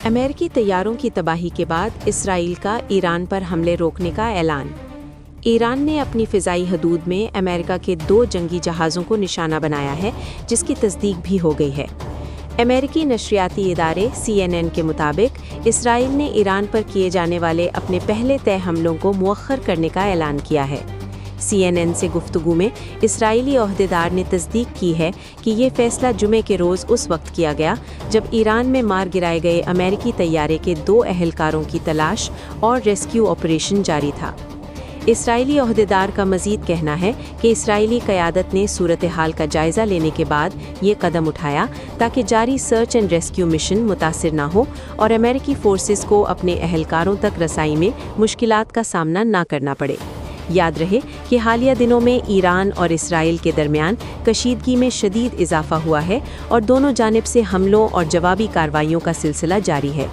अमेरिकी तैयारों की तबाही के बाद इसराइल का ईरान पर हमले रोकने का ऐलान। ईरान ने अपनी फ़िज़ाई हदूद में अमेरिका के 2 जंगी जहाज़ों को निशाना बनाया है, जिसकी तस्दीक भी हो गई है। अमेरिकी नशरियाती इदारे CNN के मुताबिक इसराइल ने ईरान पर किए जाने वाले अपने पहले तय हमलों को मुअख्खर करने का ऐलान किया है। CNN से गुफ्तगू में इसराइली ओहदेदार ने तस्दीक की है कि ये फैसला जुमे के रोज़ उस वक्त किया गया जब ईरान में मार गिराए गए अमेरिकी तैयारे के 2 अहलकारों की तलाश और रेस्क्यू ऑपरेशन जारी था। इसराइली ओहदेदार का मज़ीद कहना है कि इसराइली क़यादत ने सूरत हाल का जायज़ा लेने के बाद ये कदम उठाया ताकि जारी सर्च एंड रेस्क्यू मिशन मुतासिर ना हो और अमेरिकी फोर्सेस को अपने अहलकारों तक रसाई में मुश्किलात का सामना ना करना पड़े। याद रहे कि हालिया दिनों में ईरान और इसराइल के दरमियान कशीदगी में शदीद इजाफा हुआ है और दोनों जानिब से हमलों और जवाबी कार्रवाइयों का सिलसिला जारी है।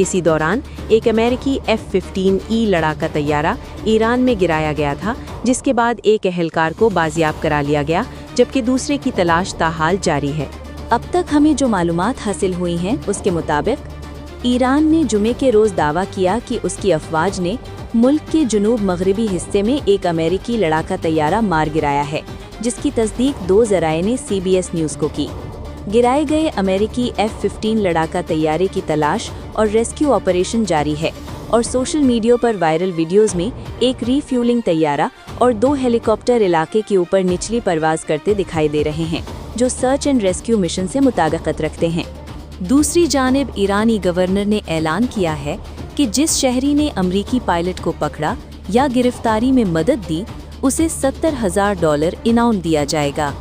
इसी दौरान एक अमेरिकी F-15E लड़ाका तैयारा ईरान में गिराया गया था, जिसके बाद एक अहलकार को बाजियाब करा लिया गया, जबकि दूसरे की तलाश ताहाल जारी है। अब तक हमें जो मालूमात हासिल हुई हैं उसके मुताबिक ईरान ने जुमे के रोज़ दावा किया कि उसकी अफवाज ने मुल्क के जुनूब मगरबी हिस्से में एक अमेरिकी लड़ाका तैयारा मार गिराया है, जिसकी तस्दीक 2 ज़राए ने CBS न्यूज़ को की। गिराए गए अमेरिकी F-15 लड़ाका तैयारे की तलाश और रेस्क्यू ऑपरेशन जारी है और सोशल मीडिया पर वायरल वीडियोज़ में एक रीफ्यूलिंग तैयारा और 2 हेलीकॉप्टर इलाके के ऊपर निचली परवाज़ करते दिखाई दे रहे हैं, जो सर्च एंड रेस्क्यू मिशन से मुताबिकत रखते हैं। दूसरी जानिब ईरानी गवर्नर ने ऐलान किया है कि जिस शहरी ने अमरीकी पायलट को पकड़ा या गिरफ्तारी में मदद दी, उसे $70,000 इनाम दिया जाएगा।